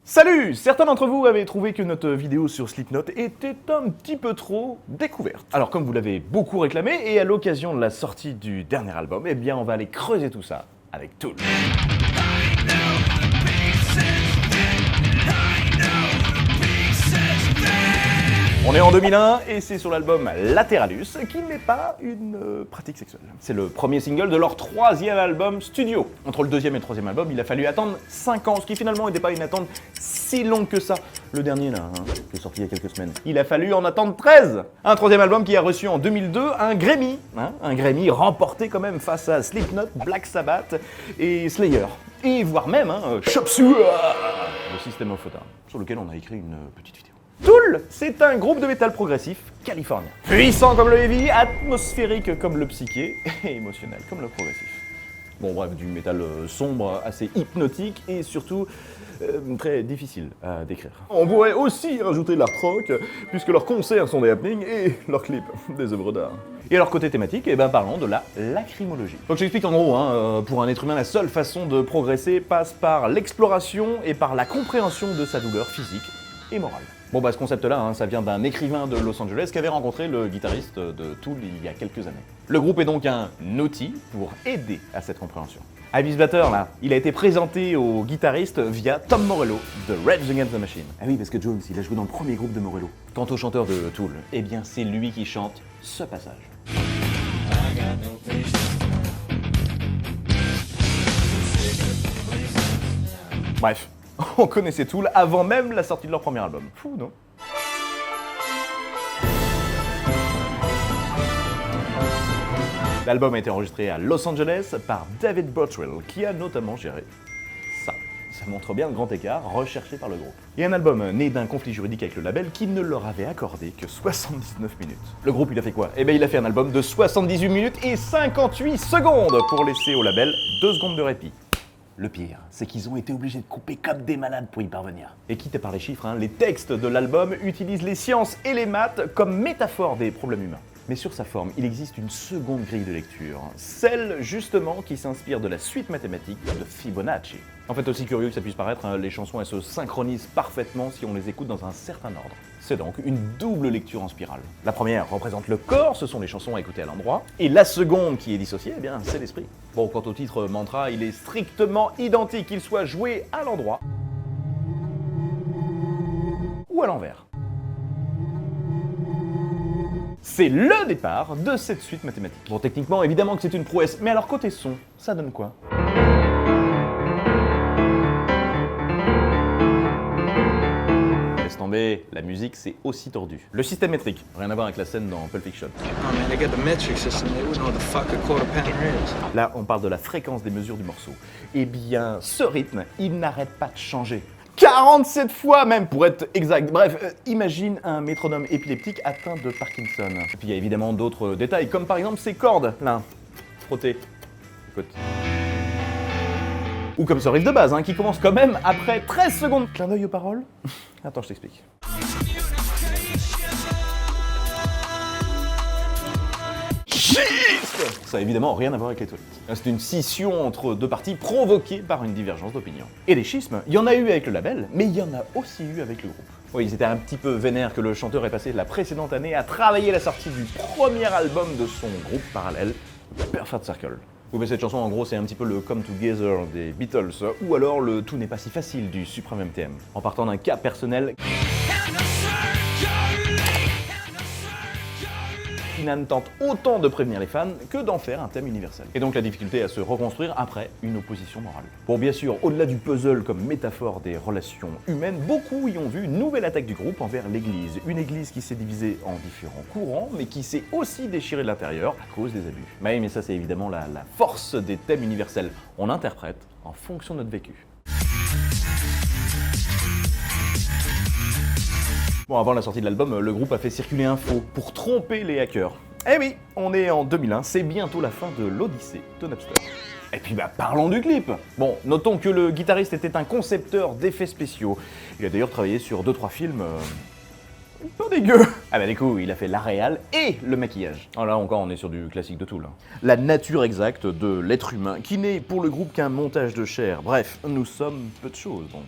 Salut! Certains d'entre vous avaient trouvé que notre vidéo sur Slipknot était un petit peu trop découverte. Alors comme vous l'avez beaucoup réclamé, et à l'occasion de la sortie du dernier album, eh bien on va aller creuser tout ça avec Tool. On est en 2001 et c'est sur l'album Lateralus, qui n'est pas une pratique sexuelle. C'est le premier single de leur troisième album studio. Entre le deuxième et le troisième album, il a fallu attendre 5 ans, ce qui finalement n'était pas une attente si longue que ça. Le dernier là, qui est sorti il y a quelques semaines, il a fallu en attendre 13. Un troisième album qui a reçu en 2002 un Grammy. Un Grammy remporté quand même face à Slipknot, Black Sabbath et Slayer. Et voire même Chop Suey, le System of a Down, sur lequel on a écrit une petite vidéo. Tool, c'est un groupe de métal progressif californien. Puissant comme le heavy, atmosphérique comme le psyché et émotionnel comme le progressif. Bon bref, du métal sombre, assez hypnotique et surtout très difficile à décrire. On pourrait aussi rajouter l'art rock, puisque leurs concerts sont des happenings et leurs clips des œuvres d'art. Et alors côté thématique, parlons de la lacrymologie. Donc j'explique en gros, pour un être humain, la seule façon de progresser passe par l'exploration et par la compréhension de sa douleur physique et morale. Bon ce concept-là, ça vient d'un écrivain de Los Angeles qui avait rencontré le guitariste de Tool il y a quelques années. Le groupe est donc un outil pour aider à cette compréhension. Abyss Blatter, là, il a été présenté au guitariste via Tom Morello de Rage Against the Machine. Ah oui, parce que Jones, il a joué dans le premier groupe de Morello. Quant au chanteur de Tool, c'est lui qui chante ce passage. Bref. On connaissait Tool avant même la sortie de leur premier album. Fou, non? L'album a été enregistré à Los Angeles par David Bottrell, qui a notamment géré ça. Ça montre bien le grand écart recherché par le groupe. Et un album né d'un conflit juridique avec le label qui ne leur avait accordé que 79 minutes. Le groupe, il a fait quoi? Il a fait un album de 78 minutes et 58 secondes pour laisser au label 2 secondes de répit. Le pire, c'est qu'ils ont été obligés de couper comme des malades pour y parvenir. Et quitte à parler chiffres, les textes de l'album utilisent les sciences et les maths comme métaphore des problèmes humains. Mais sur sa forme, il existe une seconde grille de lecture, celle justement qui s'inspire de la suite mathématique de Fibonacci. En fait, aussi curieux que ça puisse paraître, les chansons elles se synchronisent parfaitement si on les écoute dans un certain ordre. C'est donc une double lecture en spirale. La première représente le corps, ce sont les chansons à écouter à l'endroit, et la seconde qui est dissociée, c'est l'esprit. Bon, quant au titre Mantra, il est strictement identique, qu'il soit joué à l'endroit ou à l'envers. C'est le départ de cette suite mathématique. Bon, techniquement, évidemment que c'est une prouesse, mais alors côté son, ça donne quoi? Laisse tomber, la musique c'est aussi tordu. Le système métrique, rien à voir avec la scène dans Pulp Fiction. Là, on parle de la fréquence des mesures du morceau. Ce rythme, il n'arrête pas de changer. 47 fois même pour être exact. Bref, imagine un métronome épileptique atteint de Parkinson. Et puis il y a évidemment d'autres détails, comme par exemple ces cordes, là, frottées. Écoute. Ou comme ce riff de base, qui commence quand même après 13 secondes. Clin d'œil aux paroles? Attends, je t'explique. Ça a évidemment rien à voir avec les toilettes. C'est une scission entre deux parties provoquée par une divergence d'opinion. Et des schismes, il y en a eu avec le label, mais il y en a aussi eu avec le groupe. Oui, ils étaient un petit peu vénères que le chanteur ait passé la précédente année à travailler la sortie du premier album de son groupe parallèle, Perfect Circle. Oui, mais cette chanson, en gros, c'est un petit peu le Come Together des Beatles, ou alors le Tout n'est pas si facile du Supreme MTM, en partant d'un cas personnel Kinan tente autant de prévenir les fans que d'en faire un thème universel. Et donc la difficulté à se reconstruire après une opposition morale. Bon, bien sûr, au-delà du puzzle comme métaphore des relations humaines, beaucoup y ont vu une nouvelle attaque du groupe envers l'église. Une église qui s'est divisée en différents courants, mais qui s'est aussi déchirée de l'intérieur à cause des abus. Mais ça c'est évidemment la force des thèmes universels. On interprète en fonction de notre vécu. Bon, avant la sortie de l'album, le groupe a fait circuler un faux pour tromper les hackers. Eh oui, on est en 2001, c'est bientôt la fin de l'Odyssée de Napster. Et puis parlons du clip. Bon, notons que le guitariste était un concepteur d'effets spéciaux. Il a d'ailleurs travaillé sur 2-3 films un peu dégueu. Du coup, il a fait la réal et le maquillage. Alors là encore, on est sur du classique de Tool. La nature exacte de l'être humain, qui n'est pour le groupe qu'un montage de chair. Bref, nous sommes peu de choses donc.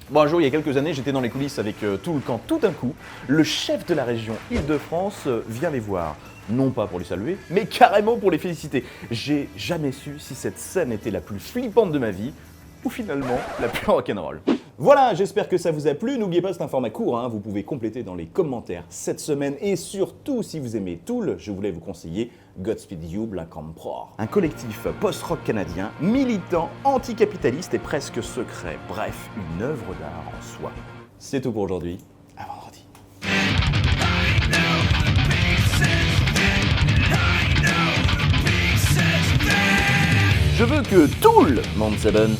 Bon, un jour, il y a quelques années, j'étais dans les coulisses avec Tool quand tout d'un coup, le chef de la région Île-de-France vient les voir. Non pas pour les saluer, mais carrément pour les féliciter. J'ai jamais su si cette scène était la plus flippante de ma vie ou finalement la plus rock'n'roll. Voilà, j'espère que ça vous a plu. N'oubliez pas, c'est un format court, hein. Vous pouvez compléter dans les commentaires cette semaine. Et surtout, si vous aimez Tool, je voulais vous conseiller Godspeed You, Black Emperor. Un collectif post-rock canadien, militant, anticapitaliste et presque secret. Bref, une œuvre d'art en soi. C'est tout pour aujourd'hui. À vendredi. Je veux que Tool monte sa bonne.